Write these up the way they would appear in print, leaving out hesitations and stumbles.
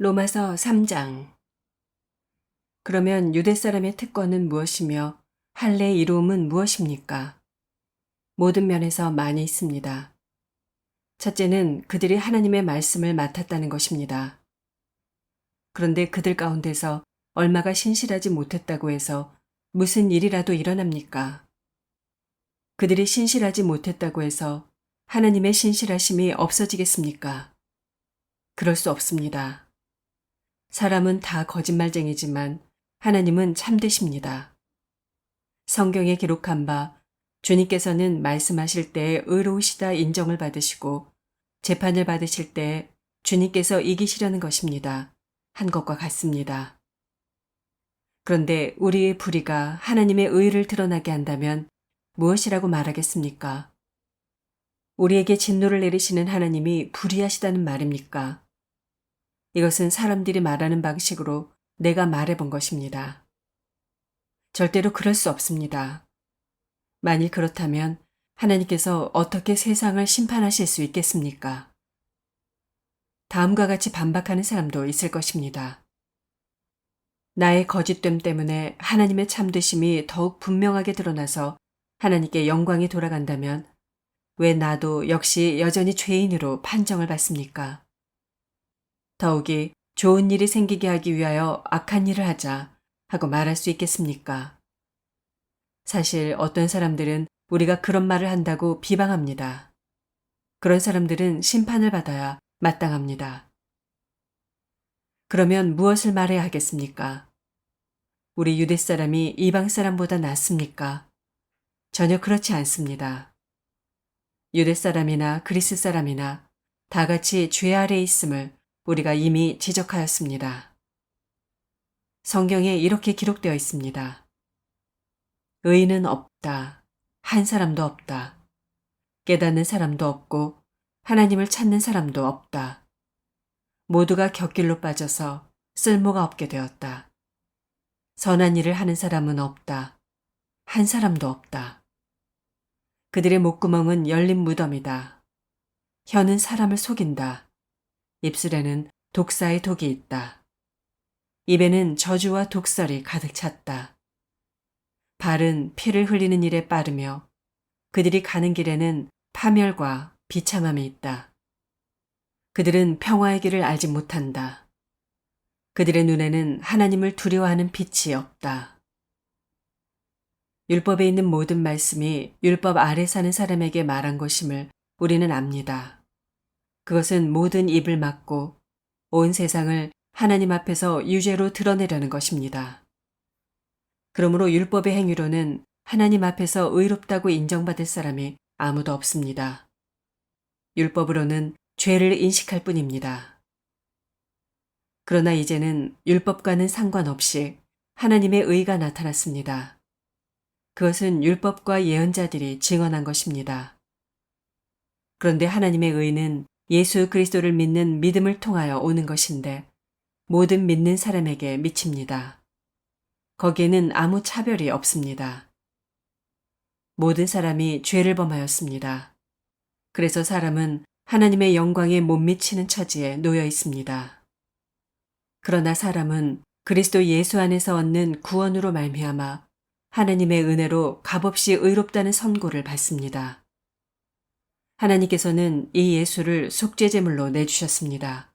로마서 3장. 그러면 유대 사람의 특권은 무엇이며 할례의 이로움은 무엇입니까? 모든 면에서 많이 있습니다. 첫째는 그들이 하나님의 말씀을 맡았다는 것입니다. 그런데 그들 가운데서 얼마가 신실하지 못했다고 해서 무슨 일이라도 일어납니까? 그들이 신실하지 못했다고 해서 하나님의 신실하심이 없어지겠습니까? 그럴 수 없습니다. 사람은 다 거짓말쟁이지만 하나님은 참되십니다. 성경에 기록한 바 주님께서는 말씀하실 때에 의로우시다 인정을 받으시고 재판을 받으실 때에 주님께서 이기시려는 것입니다. 한 것과 같습니다. 그런데 우리의 불의가 하나님의 의를 드러나게 한다면 무엇이라고 말하겠습니까? 우리에게 진노를 내리시는 하나님이 불의하시다는 말입니까? 이것은 사람들이 말하는 방식으로 내가 말해본 것입니다. 절대로 그럴 수 없습니다. 만일 그렇다면 하나님께서 어떻게 세상을 심판하실 수 있겠습니까? 다음과 같이 반박하는 사람도 있을 것입니다. 나의 거짓됨 때문에 하나님의 참되심이 더욱 분명하게 드러나서 하나님께 영광이 돌아간다면 왜 나도 역시 여전히 죄인으로 판정을 받습니까? 더욱이 좋은 일이 생기게 하기 위하여 악한 일을 하자 하고 말할 수 있겠습니까? 사실 어떤 사람들은 우리가 그런 말을 한다고 비방합니다. 그런 사람들은 심판을 받아야 마땅합니다. 그러면 무엇을 말해야 하겠습니까? 우리 유대 사람이 이방 사람보다 낫습니까? 전혀 그렇지 않습니다. 유대 사람이나 그리스 사람이나 다 같이 죄 아래에 있음을 우리가 이미 지적하였습니다. 성경에 이렇게 기록되어 있습니다. 의인은 없다. 한 사람도 없다. 깨닫는 사람도 없고 하나님을 찾는 사람도 없다. 모두가 곁길로 빠져서 쓸모가 없게 되었다. 선한 일을 하는 사람은 없다. 한 사람도 없다. 그들의 목구멍은 열린 무덤이다. 혀는 사람을 속인다. 입술에는 독사의 독이 있다. 입에는 저주와 독설이 가득 찼다. 발은 피를 흘리는 일에 빠르며 그들이 가는 길에는 파멸과 비참함이 있다. 그들은 평화의 길을 알지 못한다. 그들의 눈에는 하나님을 두려워하는 빛이 없다. 율법에 있는 모든 말씀이 율법 아래 사는 사람에게 말한 것임을 우리는 압니다. 그것은 모든 입을 막고 온 세상을 하나님 앞에서 유죄로 드러내려는 것입니다. 그러므로 율법의 행위로는 하나님 앞에서 의롭다고 인정받을 사람이 아무도 없습니다. 율법으로는 죄를 인식할 뿐입니다. 그러나 이제는 율법과는 상관없이 하나님의 의가 나타났습니다. 그것은 율법과 예언자들이 증언한 것입니다. 그런데 하나님의 의는 예수 그리스도를 믿는 믿음을 통하여 오는 것인데 모든 믿는 사람에게 미칩니다. 거기에는 아무 차별이 없습니다. 모든 사람이 죄를 범하였습니다. 그래서 사람은 하나님의 영광에 못 미치는 처지에 놓여 있습니다. 그러나 사람은 그리스도 예수 안에서 얻는 구원으로 말미암아 하나님의 은혜로 값없이 의롭다는 선고를 받습니다. 하나님께서는 이 예수를 속죄제물로 내주셨습니다.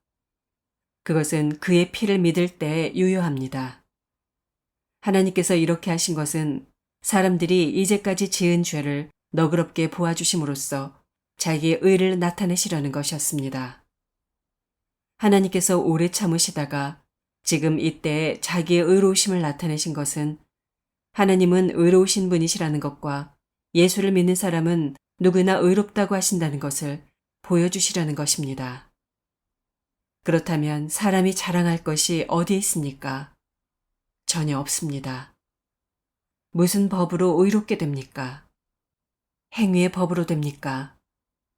그것은 그의 피를 믿을 때에 유효합니다. 하나님께서 이렇게 하신 것은 사람들이 이제까지 지은 죄를 너그럽게 보아주심으로써 자기의 의를 나타내시려는 것이었습니다. 하나님께서 오래 참으시다가 지금 이때에 자기의 의로우심을 나타내신 것은 하나님은 의로우신 분이시라는 것과 예수를 믿는 사람은 누구나 의롭다고 하신다는 것을 보여주시려는 것입니다. 그렇다면 사람이 자랑할 것이 어디에 있습니까? 전혀 없습니다. 무슨 법으로 의롭게 됩니까? 행위의 법으로 됩니까?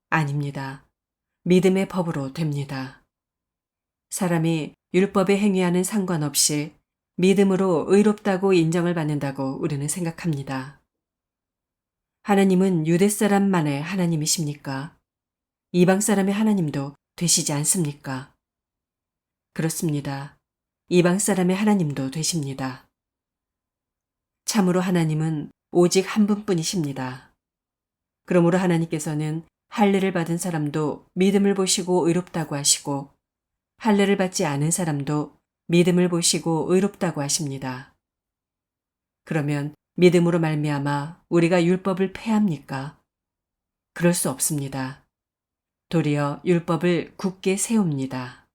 아닙니다. 믿음의 법으로 됩니다. 사람이 율법에 행위하는 상관없이 믿음으로 의롭다고 인정을 받는다고 우리는 생각합니다. 하나님은 유대 사람만의 하나님이십니까? 이방 사람의 하나님도 되시지 않습니까? 그렇습니다. 이방 사람의 하나님도 되십니다. 참으로 하나님은 오직 한 분뿐이십니다. 그러므로 하나님께서는 할례를 받은 사람도 믿음을 보시고 의롭다고 하시고 할례를 받지 않은 사람도 믿음을 보시고 의롭다고 하십니다. 그러면 믿음으로 말미암아 우리가 율법을 폐합니까? 그럴 수 없습니다. 도리어 율법을 굳게 세웁니다.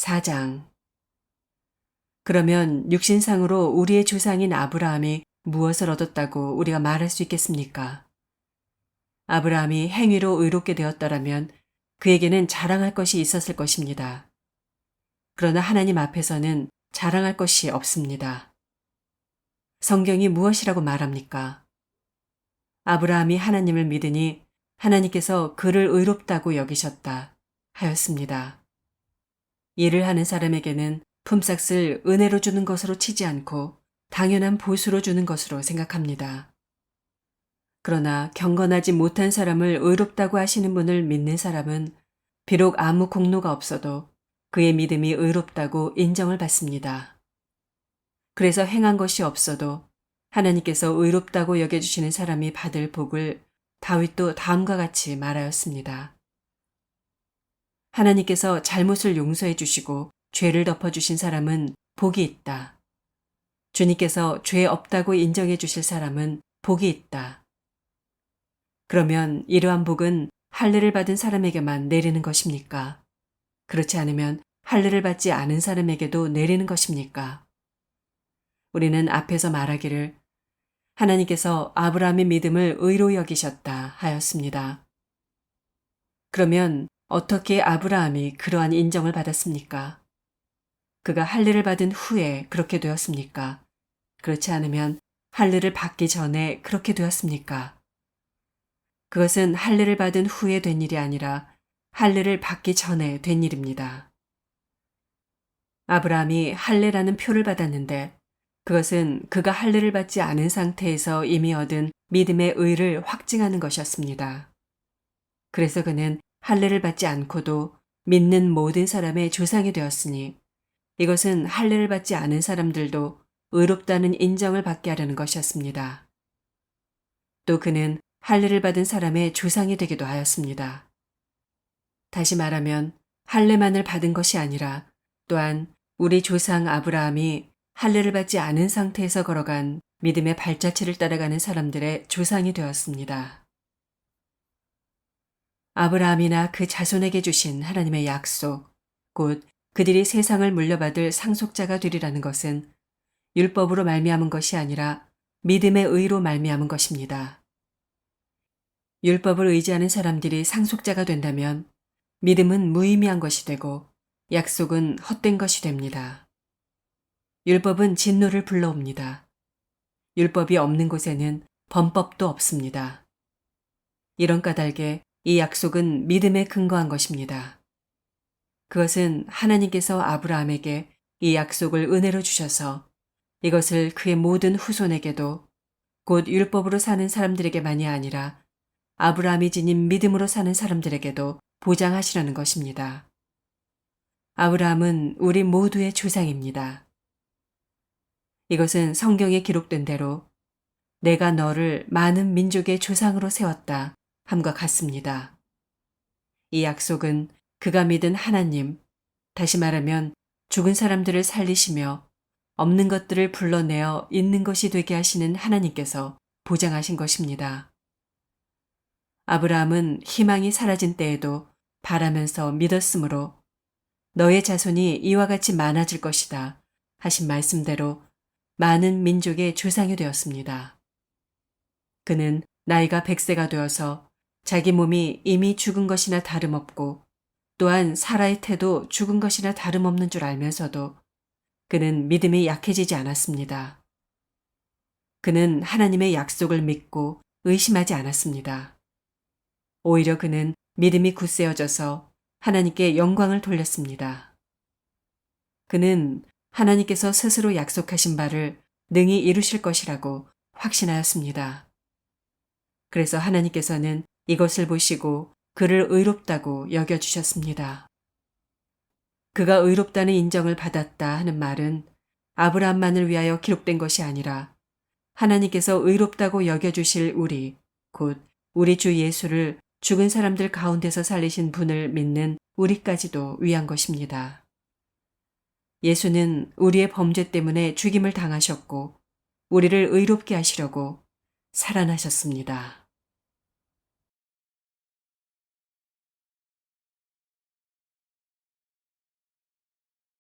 4장. 그러면 육신상으로 우리의 조상인 아브라함이 무엇을 얻었다고 우리가 말할 수 있겠습니까? 아브라함이 행위로 의롭게 되었더라면 그에게는 자랑할 것이 있었을 것입니다. 그러나 하나님 앞에서는 자랑할 것이 없습니다. 성경이 무엇이라고 말합니까? 아브라함이 하나님을 믿으니 하나님께서 그를 의롭다고 여기셨다 하였습니다. 일을 하는 사람에게는 품삯을 은혜로 주는 것으로 치지 않고 당연한 보수로 주는 것으로 생각합니다. 그러나 경건하지 못한 사람을 의롭다고 하시는 분을 믿는 사람은 비록 아무 공로가 없어도 그의 믿음이 의롭다고 인정을 받습니다. 그래서 행한 것이 없어도 하나님께서 의롭다고 여겨주시는 사람이 받을 복을 다윗도 다음과 같이 말하였습니다. 하나님께서 잘못을 용서해 주시고 죄를 덮어주신 사람은 복이 있다. 주님께서 죄 없다고 인정해 주실 사람은 복이 있다. 그러면 이러한 복은 할례를 받은 사람에게만 내리는 것입니까? 그렇지 않으면 할례를 받지 않은 사람에게도 내리는 것입니까? 우리는 앞에서 말하기를 하나님께서 아브라함의 믿음을 의로 여기셨다 하였습니다. 그러면 어떻게 아브라함이 그러한 인정을 받았습니까? 그가 할례를 받은 후에 그렇게 되었습니까? 그렇지 않으면 할례를 받기 전에 그렇게 되었습니까? 그것은 할례를 받은 후에 된 일이 아니라 할례를 받기 전에 된 일입니다. 아브라함이 할례라는 표를 받았는데 그것은 그가 할례를 받지 않은 상태에서 이미 얻은 믿음의 의를 확증하는 것이었습니다. 그래서 그는 할례를 받지 않고도 믿는 모든 사람의 조상이 되었으니 이것은 할례를 받지 않은 사람들도 의롭다는 인정을 받게 하려는 것이었습니다. 또 그는 할례를 받은 사람의 조상이 되기도 하였습니다. 다시 말하면 할례만을 받은 것이 아니라 또한 우리 조상 아브라함이 할례를 받지 않은 상태에서 걸어간 믿음의 발자취를 따라가는 사람들의 조상이 되었습니다. 아브라함이나 그 자손에게 주신 하나님의 약속, 곧 그들이 세상을 물려받을 상속자가 되리라는 것은 율법으로 말미암은 것이 아니라 믿음의 의로 말미암은 것입니다. 율법을 의지하는 사람들이 상속자가 된다면 믿음은 무의미한 것이 되고 약속은 헛된 것이 됩니다. 율법은 진노를 불러옵니다. 율법이 없는 곳에는 범법도 없습니다. 이런 까닭에 이 약속은 믿음에 근거한 것입니다. 그것은 하나님께서 아브라함에게 이 약속을 은혜로 주셔서 이것을 그의 모든 후손에게도 곧 율법으로 사는 사람들에게만이 아니라 아브라함이 지닌 믿음으로 사는 사람들에게도 보장하시려는 것입니다. 아브라함은 우리 모두의 조상입니다. 이것은 성경에 기록된 대로 내가 너를 많은 민족의 조상으로 세웠다 함과 같습니다. 이 약속은 그가 믿은 하나님, 다시 말하면 죽은 사람들을 살리시며 없는 것들을 불러내어 있는 것이 되게 하시는 하나님께서 보장하신 것입니다. 아브라함은 희망이 사라진 때에도 바라면서 믿었으므로 너의 자손이 이와 같이 많아질 것이다 하신 말씀대로 많은 민족의 조상이 되었습니다. 그는 나이가 100세가 되어서 자기 몸이 이미 죽은 것이나 다름없고 또한 사라의 태도 죽은 것이나 다름없는 줄 알면서도 그는 믿음이 약해지지 않았습니다. 그는 하나님의 약속을 믿고 의심하지 않았습니다. 오히려 그는 믿음이 굳세어져서 하나님께 영광을 돌렸습니다. 그는 하나님께서 스스로 약속하신 바를 능히 이루실 것이라고 확신하였습니다. 그래서 하나님께서는 이것을 보시고 그를 의롭다고 여겨주셨습니다. 그가 의롭다는 인정을 받았다 하는 말은 아브라함만을 위하여 기록된 것이 아니라 하나님께서 의롭다고 여겨주실 우리, 곧 우리 주 예수를 죽은 사람들 가운데서 살리신 분을 믿는 우리까지도 위한 것입니다. 예수는 우리의 범죄 때문에 죽임을 당하셨고 우리를 의롭게 하시려고 살아나셨습니다.